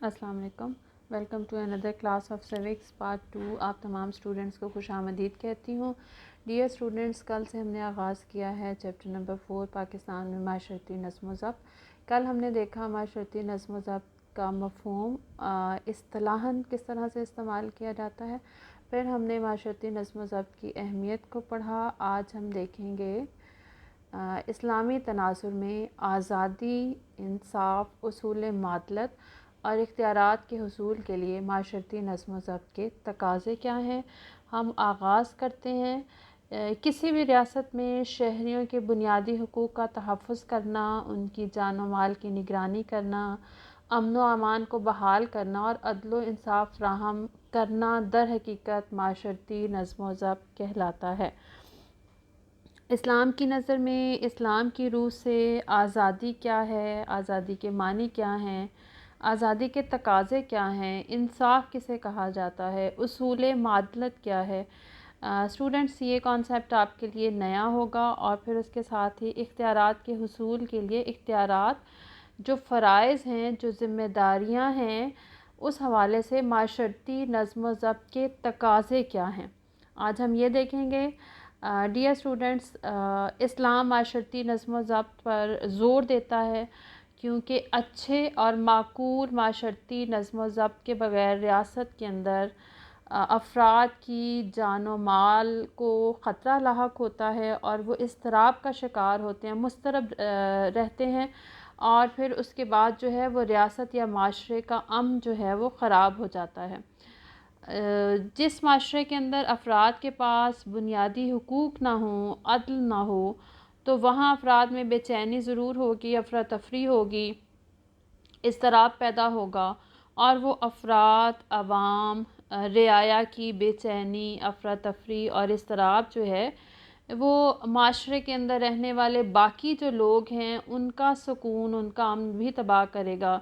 السلام علیکم. Welcome to another class of civics part 2. آپ تمام اسٹوڈنٹس کو خوش آمدید کہتی ہوں. ڈیئر اسٹوڈنٹس، کل سے ہم نے آغاز کیا ہے چیپٹر نمبر 4 پاکستان میں معاشرتی نظم و ضبط. کل ہم نے دیکھا معاشرتی نظم و ضبط کا مفہوم اصطلاحاً کس طرح سے استعمال کیا جاتا ہے. پھر ہم نے معاشرتی نظم و ضبط کی اہمیت کو پڑھا. آج ہم دیکھیں گے اسلامی تناظر میں آزادی، انصاف، اصول معدلت اور اختیارات کے حصول کے لیے معاشرتی نظم و ضبط کے تقاضے کیا ہیں. ہم آغاز کرتے ہیں. کسی بھی ریاست میں شہریوں کے بنیادی حقوق کا تحفظ کرنا، ان کی جان و مال کی نگرانی کرنا، امن و امان کو بحال کرنا اور عدل و انصاف فراہم کرنا در حقیقت معاشرتی نظم و ضبط کہلاتا ہے. اسلام کی نظر میں اسلام کی روح سے آزادی کیا ہے، آزادی کے معنی کیا ہیں، آزادی کے تقاضے کیا ہیں، انصاف کسے کہا جاتا ہے، اصول معدلت کیا ہے. اسٹوڈنٹس، یہ کانسیپٹ آپ کے لیے نیا ہوگا. اور پھر اس کے ساتھ ہی اختیارات کے حصول کے لیے اختیارات جو فرائض ہیں، جو ذمہ داریاں ہیں، اس حوالے سے معاشرتی نظم و ضبط کے تقاضے کیا ہیں، آج ہم یہ دیکھیں گے. ڈیئر اسٹوڈنٹس، اسلام معاشرتی نظم و ضبط پر زور دیتا ہے کیونکہ اچھے اور معقول معاشرتی نظم و ضبط کے بغیر ریاست کے اندر افراد کی جان و مال کو خطرہ لاحق ہوتا ہے اور وہ اضطراب کا شکار ہوتے ہیں، مضطرب رہتے ہیں، اور پھر اس کے بعد جو ہے وہ ریاست یا معاشرے کا امن جو ہے وہ خراب ہو جاتا ہے. جس معاشرے کے اندر افراد کے پاس بنیادی حقوق نہ ہوں، عدل نہ ہو، تو وہاں افراد میں بے چینی ضرور ہوگی، افراتفری ہوگی، اضطراب پیدا ہوگا، اور وہ افراد، عوام، رعایا کی بے چینی، افراتفری اور اضطراب جو ہے وہ معاشرے کے اندر رہنے والے باقی جو لوگ ہیں ان کا سکون، ان کا امن بھی تباہ کرے گا.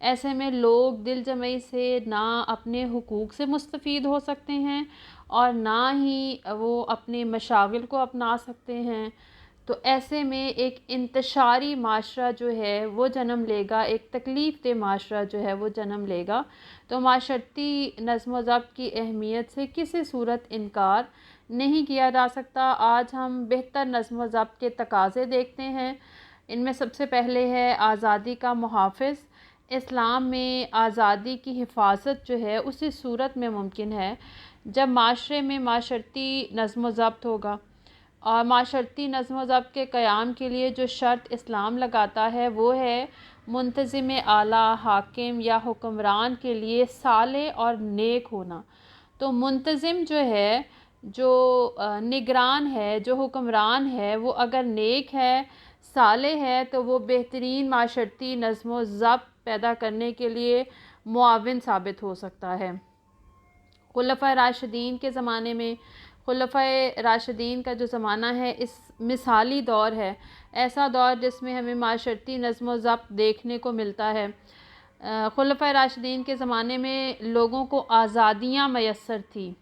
ایسے میں لوگ دل جمعی سے نہ اپنے حقوق سے مستفید ہو سکتے ہیں اور نہ ہی وہ اپنے مشاغل کو اپنا سکتے ہیں. تو ایسے میں ایک انتشاری معاشرہ جو ہے وہ جنم لے گا، ایک تکلیف دہ معاشرہ جو ہے وہ جنم لے گا. تو معاشرتی نظم و ضبط کی اہمیت سے کسی صورت انکار نہیں کیا جا سکتا. آج ہم بہتر نظم و ضبط کے تقاضے دیکھتے ہیں. ان میں سب سے پہلے ہے آزادی کا محافظ. اسلام میں آزادی کی حفاظت جو ہے اسی صورت میں ممکن ہے جب معاشرے میں معاشرتی نظم و ضبط ہوگا. اور معاشرتی نظم و ضبط کے قیام کے لیے جو شرط اسلام لگاتا ہے وہ ہے منتظم اعلیٰ، حاکم یا حکمران کے لیے صالح اور نیک ہونا. تو منتظم جو ہے، جو نگران ہے، جو حکمران ہے، وہ اگر نیک ہے، صالح ہے، تو وہ بہترین معاشرتی نظم و ضبط پیدا کرنے کے لیے معاون ثابت ہو سکتا ہے. خلفائے راشدین کے زمانے میں، خلفائے راشدین کا جو زمانہ ہے اس مثالی دور ہے، ایسا دور جس میں ہمیں معاشرتی نظم و ضبط دیکھنے کو ملتا ہے. خلفائے راشدین کے زمانے میں لوگوں کو آزادیاں میسر تھیں.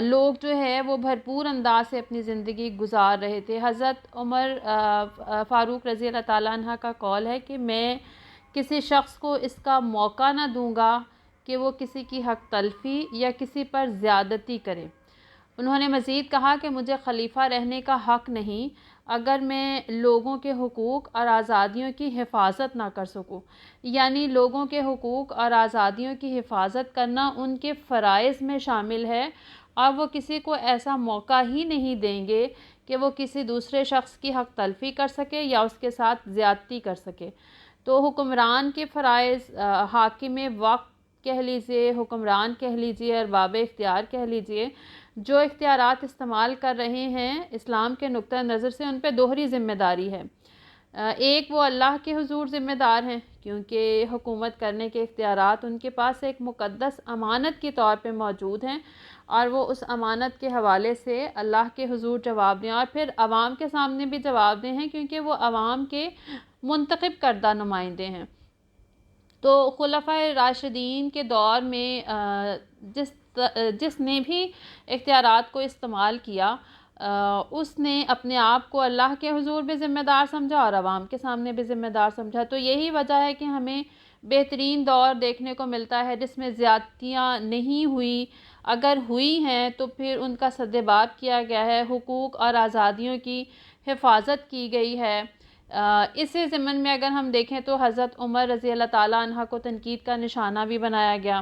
لوگ جو ہے وہ بھرپور انداز سے اپنی زندگی گزار رہے تھے. حضرت عمر فاروق رضی اللہ تعالیٰ عنہ کا قول ہے کہ میں کسی شخص کو اس کا موقع نہ دوں گا کہ وہ کسی کی حق تلفی یا کسی پر زیادتی کرے. انہوں نے مزید کہا کہ مجھے خلیفہ رہنے کا حق نہیں اگر میں لوگوں کے حقوق اور آزادیوں کی حفاظت نہ کر سکوں. یعنی لوگوں کے حقوق اور آزادیوں کی حفاظت کرنا ان کے فرائض میں شامل ہے، اور وہ کسی کو ایسا موقع ہی نہیں دیں گے کہ وہ کسی دوسرے شخص کی حق تلفی کر سکے یا اس کے ساتھ زیادتی کر سکے. تو حکمران کے فرائض، حاکم وقت کہہ لیجئے، حکمران کہہ لیجئے، ارباب اختیار کہہ لیجئے، جو اختیارات استعمال کر رہے ہیں اسلام کے نقطہ نظر سے ان پہ دوہری ذمہ داری ہے. ایک وہ اللہ کے حضور ذمہ دار ہیں کیونکہ حکومت کرنے کے اختیارات ان کے پاس ایک مقدس امانت کے طور پہ موجود ہیں، اور وہ اس امانت کے حوالے سے اللہ کے حضور جواب دیں اور پھر عوام کے سامنے بھی جواب دیں ہیں کیونکہ وہ عوام کے منتخب کردہ نمائندے ہیں. تو خلفائے راشدین کے دور میں جس نے بھی اختیارات کو استعمال کیا اس نے اپنے آپ کو اللہ کے حضور بھی ذمہ دار سمجھا اور عوام کے سامنے بھی ذمہ دار سمجھا. تو یہی وجہ ہے کہ ہمیں بہترین دور دیکھنے کو ملتا ہے جس میں زیادتیاں نہیں ہوئی، اگر ہوئی ہیں تو پھر ان کا سدباب کیا گیا ہے، حقوق اور آزادیوں کی حفاظت کی گئی ہے۔ اسی ضمن میں اگر ہم دیکھیں تو حضرت عمر رضی اللہ تعالیٰ عنہ کو تنقید کا نشانہ بھی بنایا گیا۔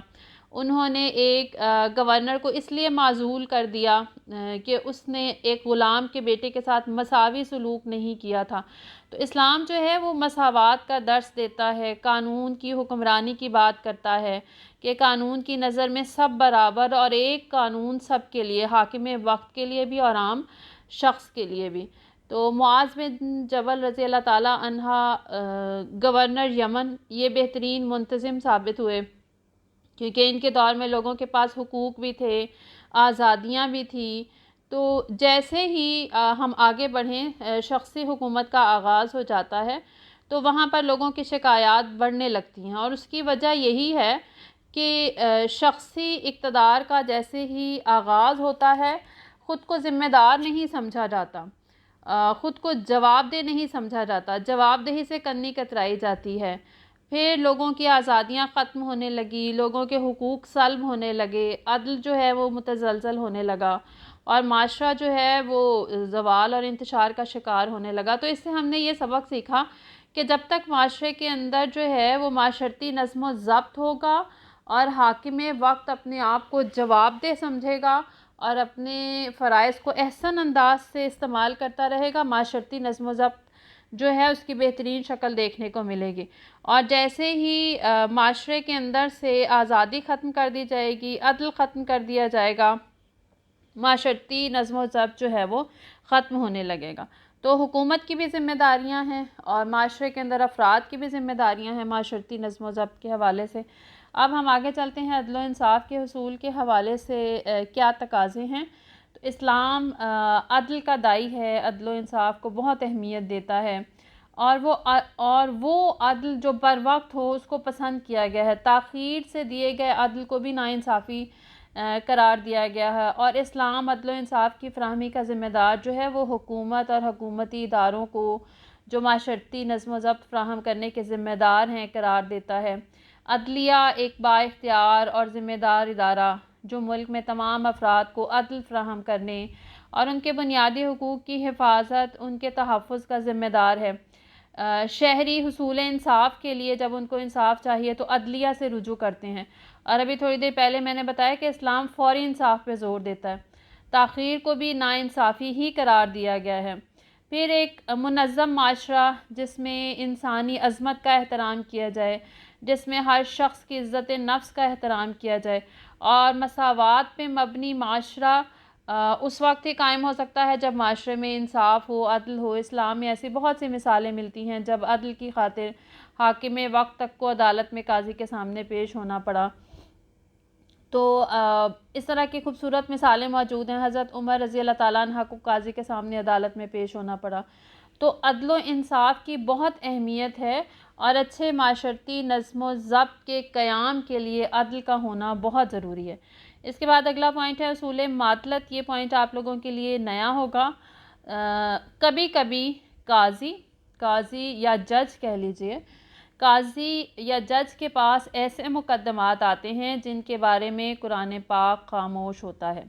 انہوں نے ایک گورنر کو اس لیے معزول کر دیا کہ اس نے ایک غلام کے بیٹے کے ساتھ مساوی سلوک نہیں کیا تھا۔ تو اسلام جو ہے وہ مساوات کا درس دیتا ہے، قانون کی حکمرانی کی بات کرتا ہے کہ قانون کی نظر میں سب برابر اور ایک قانون سب کے لیے، حاکم وقت کے لیے بھی اور عام شخص کے لیے بھی۔ تو معاذ بن جبل رضی اللہ تعالیٰ عنہ گورنر یمن یہ بہترین منتظم ثابت ہوئے، کیونکہ ان کے دور میں لوگوں کے پاس حقوق بھی تھے، آزادیاں بھی تھیں۔ تو جیسے ہی ہم آگے بڑھیں، شخصی حکومت کا آغاز ہو جاتا ہے تو وہاں پر لوگوں کی شکایات بڑھنے لگتی ہیں، اور اس کی وجہ یہی ہے کہ شخصی اقتدار کا جیسے ہی آغاز ہوتا ہے خود کو ذمہ دار نہیں سمجھا جاتا، خود کو جواب دہ نہیں سمجھا جاتا، جواب دہی سے کنی کترائی جاتی ہے، پھر لوگوں کی آزادیاں ختم ہونے لگی، لوگوں کے حقوق سلب ہونے لگے، عدل جو ہے وہ متزلزل ہونے لگا، اور معاشرہ جو ہے وہ زوال اور انتشار کا شکار ہونے لگا۔ تو اس سے ہم نے یہ سبق سیکھا کہ جب تک معاشرے کے اندر جو ہے وہ معاشرتی نظم و ضبط ہوگا اور حاکم وقت اپنے آپ کو جواب دہ سمجھے گا اور اپنے فرائض کو احسن انداز سے استعمال کرتا رہے گا، معاشرتی نظم و ضبط جو ہے اس کی بہترین شکل دیکھنے کو ملے گی۔ اور جیسے ہی معاشرے کے اندر سے آزادی ختم کر دی جائے گی، عدل ختم کر دیا جائے گا، معاشرتی نظم و ضبط جو ہے وہ ختم ہونے لگے گا۔ تو حکومت کی بھی ذمہ داریاں ہیں اور معاشرے کے اندر افراد کی بھی ذمہ داریاں ہیں معاشرتی نظم و ضبط کے حوالے سے۔ اب ہم آگے چلتے ہیں، عدل و انصاف کے حصول کے حوالے سے کیا تقاضے ہیں۔ تو اسلام عدل کا داعی ہے، عدل و انصاف کو بہت اہمیت دیتا ہے، اور وہ عدل جو بر وقت ہو اس کو پسند کیا گیا ہے، تاخیر سے دیے گئے عدل کو بھی ناانصافی قرار دیا گیا ہے، اور اسلام عدل و انصاف کی فراہمی کا ذمہ دار جو ہے وہ حکومت اور حکومتی اداروں کو جو معاشرتی نظم و ضبط فراہم کرنے کے ذمہ دار ہیں قرار دیتا ہے۔ عدلیہ ایک با اختیار اور ذمہ دار ادارہ جو ملک میں تمام افراد کو عدل فراہم کرنے اور ان کے بنیادی حقوق کی حفاظت، ان کے تحفظ کا ذمہ دار ہے۔ شہری حصول انصاف کے لیے جب ان کو انصاف چاہیے تو عدلیہ سے رجوع کرتے ہیں، اور ابھی تھوڑی دیر پہلے میں نے بتایا کہ اسلام فوری انصاف پہ زور دیتا ہے، تاخیر کو بھی ناانصافی ہی قرار دیا گیا ہے۔ پھر ایک منظم معاشرہ جس میں انسانی عظمت کا احترام کیا جائے، جس میں ہر شخص کی عزت نفس کا احترام کیا جائے، اور مساوات پہ مبنی معاشرہ اس وقت ہی قائم ہو سکتا ہے جب معاشرے میں انصاف ہو، عدل ہو۔ اسلام میں ایسی بہت سی مثالیں ملتی ہیں جب عدل کی خاطر حاکم وقت تک کو عدالت میں قاضی کے سامنے پیش ہونا پڑا۔ تو اس طرح کی خوبصورت مثالیں موجود ہیں، حضرت عمر رضی اللہ تعالیٰ عنہ کو قاضی کے سامنے عدالت میں پیش ہونا پڑا۔ تو عدل و انصاف کی بہت اہمیت ہے، اور اچھے معاشرتی نظم و ضبط کے قیام کے لیے عدل کا ہونا بہت ضروری ہے۔ اس کے بعد اگلا پوائنٹ ہے اصول مماثلت۔ یہ پوائنٹ آپ لوگوں کے لیے نیا ہوگا۔ کبھی کبھی قاضی یا جج کہہ لیجئے، قاضی یا جج کے پاس ایسے مقدمات آتے ہیں جن کے بارے میں قرآن پاک خاموش ہوتا ہے۔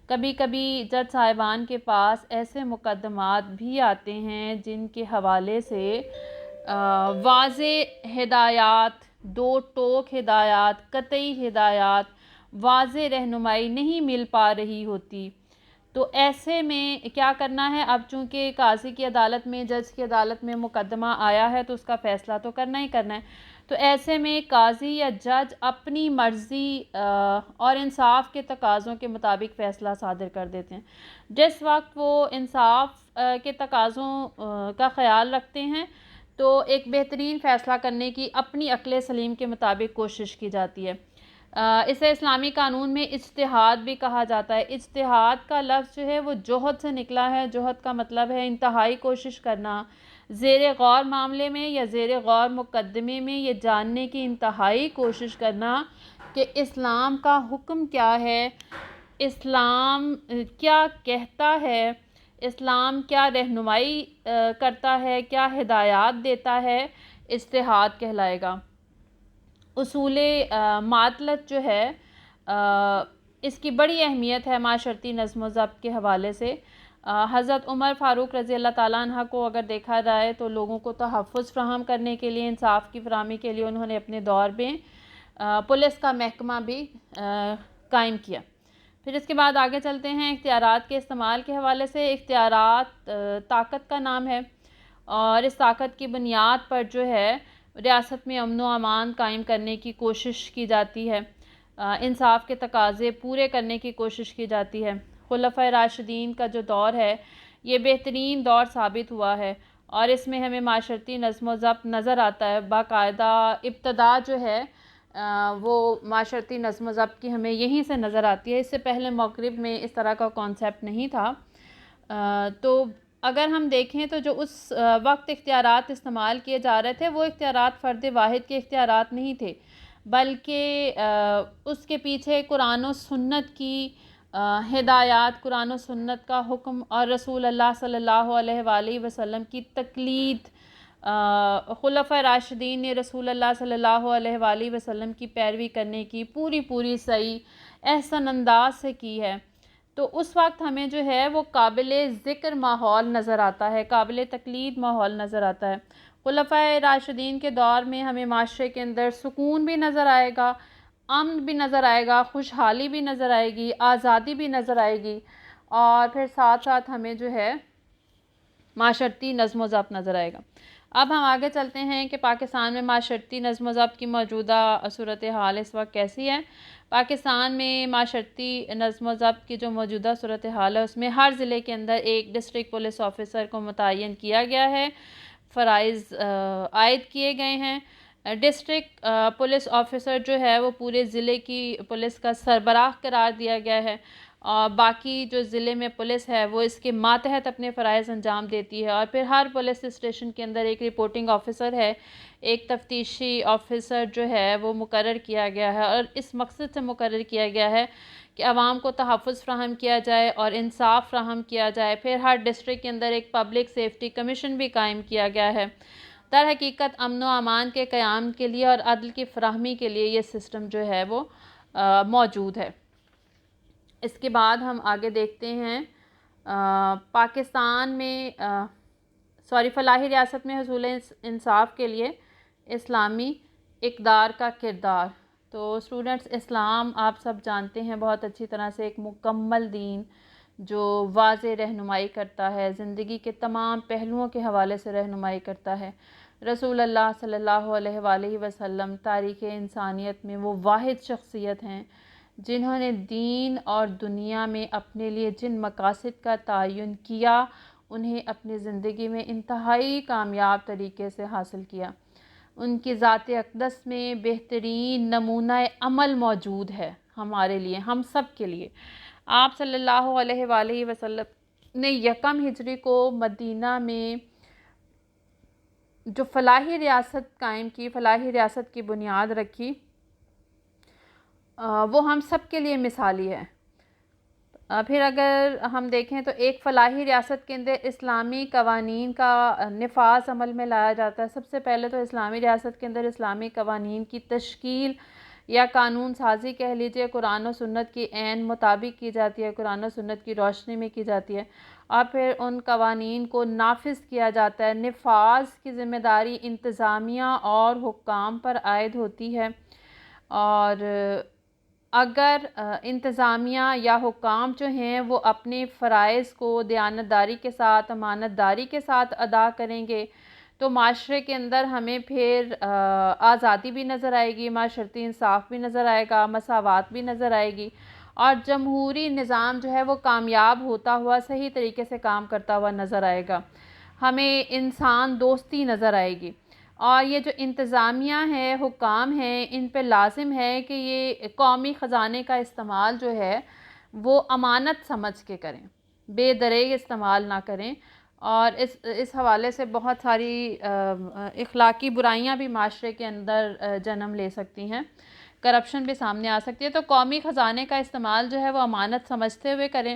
کبھی کبھی جج صاحبان کے پاس ایسے مقدمات بھی آتے ہیں جن کے حوالے سے واضح ہدایات، دو ٹوک ہدایات، قطعی ہدایات، واضح رہنمائی نہیں مل پا رہی ہوتی۔ تو ایسے میں کیا کرنا ہے؟ اب چونکہ قاضی کی عدالت میں، جج کی عدالت میں مقدمہ آیا ہے تو اس کا فیصلہ تو کرنا ہی کرنا ہے۔ تو ایسے میں قاضی یا جج اپنی مرضی اور انصاف کے تقاضوں کے مطابق فیصلہ صادر کر دیتے ہیں۔ جس وقت وہ انصاف کے تقاضوں کا خیال رکھتے ہیں تو ایک بہترین فیصلہ کرنے کی اپنی عقل سلیم کے مطابق کوشش کی جاتی ہے۔ اسے اسلامی قانون میں اجتہاد بھی کہا جاتا ہے۔ اجتہاد کا لفظ جو ہے وہ جہد سے نکلا ہے۔ جہد کا مطلب ہے انتہائی کوشش کرنا، زیر غور معاملے میں یا زیر غور مقدمے میں یہ جاننے کی انتہائی کوشش کرنا کہ اسلام کا حکم کیا ہے، اسلام کیا کہتا ہے، اسلام کیا رہنمائی کرتا ہے، کیا ہدایات دیتا ہے، اجتہاد کہلائے گا۔ اصول معطلت جو ہے اس کی بڑی اہمیت ہے معاشرتی نظم و ضبط کے حوالے سے۔ حضرت عمر فاروق رضی اللہ تعالیٰ عنہ کو اگر دیکھا جائے تو لوگوں کو تحفظ فراہم کرنے کے لیے، انصاف کی فراہمی کے لیے انہوں نے اپنے دور میں پولیس کا محکمہ بھی قائم کیا۔ پھر اس کے بعد آگے چلتے ہیں اختیارات کے استعمال کے حوالے سے۔ اختیارات طاقت کا نام ہے، اور اس طاقت کی بنیاد پر جو ہے ریاست میں امن و امان قائم کرنے کی کوشش کی جاتی ہے، انصاف کے تقاضے پورے کرنے کی کوشش کی جاتی ہے۔ خلفائے راشدین کا جو دور ہے یہ بہترین دور ثابت ہوا ہے، اور اس میں ہمیں معاشرتی نظم و ضبط نظر آتا ہے۔ باقاعدہ ابتدا جو ہے وہ معاشرتی نظم و ضبط کی ہمیں یہیں سے نظر آتی ہے۔ اس سے پہلے مغرب میں اس طرح کا کانسیپٹ نہیں تھا۔ تو اگر ہم دیکھیں تو جو اس وقت اختیارات استعمال کیے جا رہے تھے وہ اختیارات فرد واحد کے اختیارات نہیں تھے، بلکہ اس کے پیچھے قرآن و سنت کی ہدایات، قرآن و سنت کا حکم اور رسول اللہ صلی اللہ علیہ وآلہ وسلم کی تقلید، خلفائے راشدین نے رسول اللہ صلی اللہ علیہ وآلہ وسلم کی پیروی کرنے کی پوری صحیح احسن انداز سے کی ہے۔ تو اس وقت ہمیں جو ہے وہ قابل ذکر ماحول نظر آتا ہے، قابل تقلید ماحول نظر آتا ہے۔ خلفائے راشدین کے دور میں ہمیں معاشرے کے اندر سکون بھی نظر آئے گا، امن بھی نظر آئے گا، خوشحالی بھی نظر آئے گی، آزادی بھی نظر آئے گی، اور پھر ساتھ ساتھ ہمیں جو ہے معاشرتی نظم و ضبط نظر آئے گا۔ اب ہم آگے چلتے ہیں کہ پاکستان میں معاشرتی نظم و ضبط کی موجودہ صورتحال اس وقت کیسی ہے۔ پاکستان میں معاشرتی نظم و ضبط کی جو موجودہ صورتحال ہے اس میں ہر ضلع کے اندر ایک ڈسٹرکٹ پولیس آفیسر کو متعین کیا گیا ہے، فرائض عائد کیے گئے ہیں۔ ڈسٹرکٹ پولیس آفیسر جو ہے وہ پورے ضلع کی پولیس کا سربراہ قرار دیا گیا ہے، اور باقی جو ضلع میں پولیس ہے وہ اس کے ماتحت اپنے فرائض انجام دیتی ہے۔ اور پھر ہر پولیس اسٹیشن کے اندر ایک رپورٹنگ آفیسر ہے، ایک تفتیشی آفیسر جو ہے وہ مقرر کیا گیا ہے، اور اس مقصد سے مقرر کیا گیا ہے کہ عوام کو تحفظ فراہم کیا جائے اور انصاف فراہم کیا جائے۔ پھر ہر ڈسٹرکٹ کے اندر ایک پبلک سیفٹی کمیشن بھی قائم کیا گیا ہے۔ در حقیقت امن و امان کے قیام کے لیے اور عدل کی فراہمی کے لیے یہ سسٹم جو ہے وہ موجود ہے۔ اس کے بعد ہم آگے دیکھتے ہیں پاکستان میں فلاحی ریاست میں حصول انصاف کے لیے اسلامی اقدار کا کردار۔ تو اسٹوڈنٹس، اسلام آپ سب جانتے ہیں بہت اچھی طرح سے ایک مکمل دین جو واضح رہنمائی کرتا ہے، زندگی کے تمام پہلوؤں کے حوالے سے رہنمائی کرتا ہے۔ رسول اللہ صلی اللہ علیہ وآلہ وسلم تاریخ انسانیت میں وہ واحد شخصیت ہیں جنہوں نے دین اور دنیا میں اپنے لیے جن مقاصد کا تعین کیا انہیں اپنی زندگی میں انتہائی کامیاب طریقے سے حاصل کیا۔ ان کی ذات اقدس میں بہترین نمونہ عمل موجود ہے ہمارے لیے، ہم سب کے لیے۔ آپ صلی اللہ علیہ وآلہ وسلم نے یکم ہجری کو مدینہ میں جو فلاحی ریاست قائم کی، فلاحی ریاست کی بنیاد رکھی، وہ ہم سب کے لیے مثالی ہے۔ پھر اگر ہم دیکھیں تو ایک فلاحی ریاست کے اندر اسلامی قوانین کا نفاذ عمل میں لایا جاتا ہے۔ سب سے پہلے تو اسلامی ریاست کے اندر اسلامی قوانین کی تشکیل یا قانون سازی کہہ لیجئے قرآن و سنت کی عین مطابق کی جاتی ہے، قرآن و سنت کی روشنی میں کی جاتی ہے، اور پھر ان قوانین کو نافذ کیا جاتا ہے۔ نفاذ کی ذمہ داری انتظامیہ اور حکام پر عائد ہوتی ہے، اور اگر انتظامیہ یا حکام جو ہیں وہ اپنے فرائض کو دیانتداری کے ساتھ، امانت داری کے ساتھ ادا کریں گے تو معاشرے کے اندر ہمیں پھر آزادی بھی نظر آئے گی، معاشرتی انصاف بھی نظر آئے گا، مساوات بھی نظر آئے گی، اور جمہوری نظام جو ہے وہ کامیاب ہوتا ہوا صحیح طریقے سے کام کرتا ہوا نظر آئے گا، ہمیں انسان دوستی نظر آئے گی۔ اور یہ جو انتظامیہ ہے، حکام ہیں، ان پہ لازم ہے کہ یہ قومی خزانے کا استعمال جو ہے وہ امانت سمجھ کے کریں، بے دریغ استعمال نہ کریں، اور اس حوالے سے بہت ساری اخلاقی برائیاں بھی معاشرے کے اندر جنم لے سکتی ہیں، کرپشن بھی سامنے آ سکتی ہے۔ تو قومی خزانے کا استعمال جو ہے وہ امانت سمجھتے ہوئے کریں،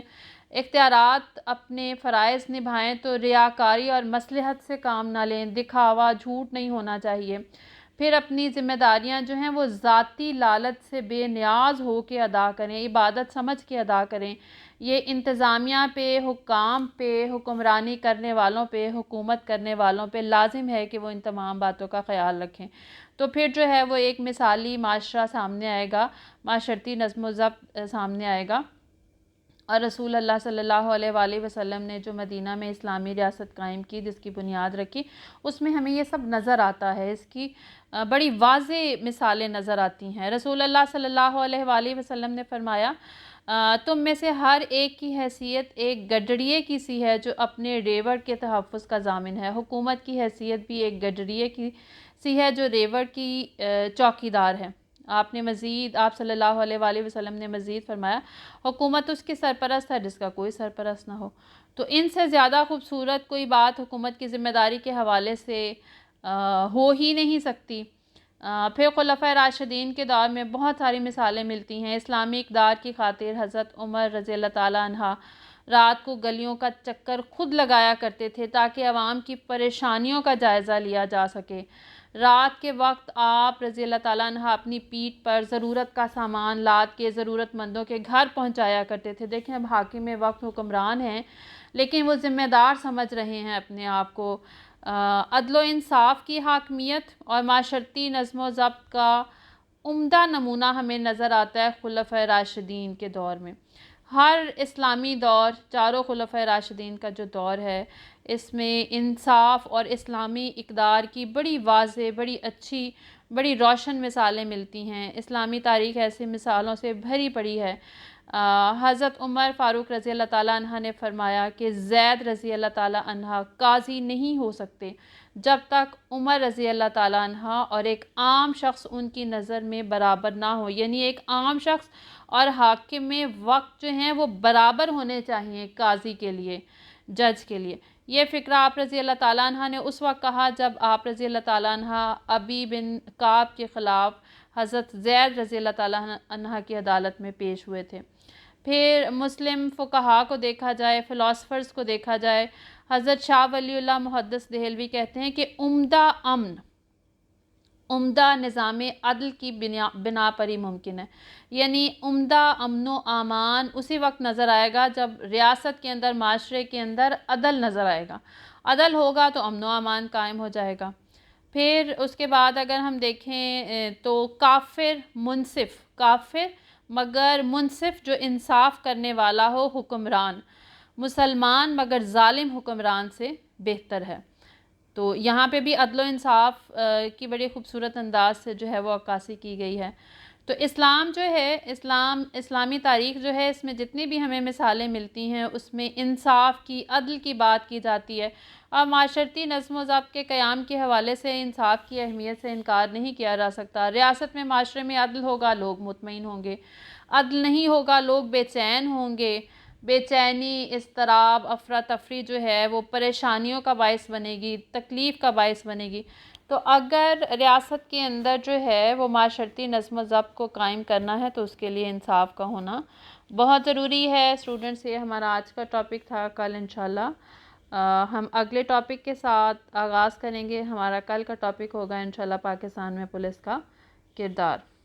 اختیارات اپنے فرائض نبھائیں تو ریاکاری اور مصلحت سے کام نہ لیں، دکھاوا، جھوٹ نہیں ہونا چاہیے۔ پھر اپنی ذمہ داریاں جو ہیں وہ ذاتی لالچ سے بے نیاز ہو کے ادا کریں، عبادت سمجھ کے ادا کریں۔ یہ انتظامیہ پہ، حکام پہ، حکمرانی کرنے والوں پہ، حکومت کرنے والوں پہ لازم ہے کہ وہ ان تمام باتوں کا خیال رکھیں۔ تو پھر جو ہے وہ ایک مثالی معاشرہ سامنے آئے گا، معاشرتی نظم و ضبط سامنے آئے گا۔ اور رسول اللہ صلی اللہ علیہ وآلہ وسلم نے جو مدینہ میں اسلامی ریاست قائم کی، جس کی بنیاد رکھی، اس میں ہمیں یہ سب نظر آتا ہے، اس کی بڑی واضح مثالیں نظر آتی ہیں۔ رسول اللہ صلی اللہ علیہ وآلہ وسلم نے فرمایا، تم میں سے ہر ایک کی حیثیت ایک گڈریے کی سی ہے جو اپنے ریوڑ کے تحفظ کا ضامن ہے۔ حکومت کی حیثیت بھی ایک گڈریے کی سی ہے جو ریوڑ کی چوکیدار ہے۔ آپ صلی اللہ علیہ وآلہ وسلم نے مزید فرمایا، حکومت اس کی سرپرست ہے جس کا کوئی سرپرست نہ ہو۔ تو ان سے زیادہ خوبصورت کوئی بات حکومت کی ذمہ داری کے حوالے سے ہو ہی نہیں سکتی۔ پھر خلفۂ راشدین کے دور میں بہت ساری مثالیں ملتی ہیں۔ اسلامی اقدار کی خاطر حضرت عمر رضی اللہ تعالیٰ عنہ رات کو گلیوں کا چکر خود لگایا کرتے تھے تاکہ عوام کی پریشانیوں کا جائزہ لیا جا سکے۔ رات کے وقت آپ رضی اللہ تعالیٰ عنہ اپنی پیٹھ پر ضرورت کا سامان لاد کے ضرورت مندوں کے گھر پہنچایا کرتے تھے۔ دیکھیں اب حاکم وقت حکمران ہیں لیکن وہ ذمہ دار سمجھ رہے ہیں اپنے آپ کو۔ عدل و انصاف کی حاکمیت اور معاشرتی نظم و ضبط کا عمدہ نمونہ ہمیں نظر آتا ہے خلفۂ راشدین کے دور میں۔ ہر اسلامی دور، چاروں خلفۂ راشدین کا جو دور ہے، اس میں انصاف اور اسلامی اقدار کی بڑی واضح، بڑی اچھی، بڑی روشن مثالیں ملتی ہیں۔ اسلامی تاریخ ایسی مثالوں سے بھری پڑی ہے۔ حضرت عمر فاروق رضی اللہ تعالیٰ عنہ نے فرمایا کہ زید رضی اللہ تعالیٰ عنہ قاضی نہیں ہو سکتے جب تک عمر رضی اللہ تعالیٰ عنہ اور ایک عام شخص ان کی نظر میں برابر نہ ہو، یعنی ایک عام شخص اور حاکم وقت جو ہیں وہ برابر ہونے چاہیے قاضی کے لیے، جج کے لیے۔ یہ فکرہ آپ رضی اللہ تعالیٰ عنہ نے اس وقت کہا جب آپ رضی اللہ تعالیٰ عنہ ابی بن کعب کے خلاف حضرت زید رضی اللہ تعالیٰ عنہ کی عدالت میں پیش ہوئے تھے۔ پھر مسلم فقہا کو دیکھا جائے، فلاسفرز کو دیکھا جائے، حضرت شاہ ولی اللہ محدث دہلوی کہتے ہیں کہ عمدہ نظام عدل کی بنا پر ہی ممکن ہے، یعنی عمدہ امن و امان اسی وقت نظر آئے گا جب ریاست کے اندر، معاشرے کے اندر عدل نظر آئے گا۔ عدل ہوگا تو امن و امان قائم ہو جائے گا۔ پھر اس کے بعد اگر ہم دیکھیں تو کافر مگر منصف جو انصاف کرنے والا ہو حکمران، مسلمان مگر ظالم حکمران سے بہتر ہے۔ تو یہاں پہ بھی عدل و انصاف کی بڑی خوبصورت انداز سے جو ہے وہ عکاسی کی گئی ہے۔ تو اسلام جو ہے، اسلامی تاریخ جو ہے، اس میں جتنی بھی ہمیں مثالیں ملتی ہیں اس میں انصاف کی، عدل کی بات کی جاتی ہے۔ اور معاشرتی نظم و ضبط کے قیام کے حوالے سے انصاف کی اہمیت سے انکار نہیں کیا جا سکتا۔ ریاست میں، معاشرے میں عدل ہوگا لوگ مطمئن ہوں گے، عدل نہیں ہوگا لوگ بے چین ہوں گے۔ بے چینی، اضطراب، افراتفری جو ہے وہ پریشانیوں کا باعث بنے گی، تکلیف کا باعث بنے گی۔ تو اگر ریاست کے اندر جو ہے وہ معاشرتی نظم و ضبط کو قائم کرنا ہے تو اس کے لیے انصاف کا ہونا بہت ضروری ہے۔ اسٹوڈنٹس، یہ ہمارا آج کا ٹاپک تھا۔ کل انشاءاللہ ہم اگلے ٹاپک کے ساتھ آغاز کریں گے۔ ہمارا کل کا ٹاپک ہوگا انشاءاللہ پاکستان میں پولیس کا کردار۔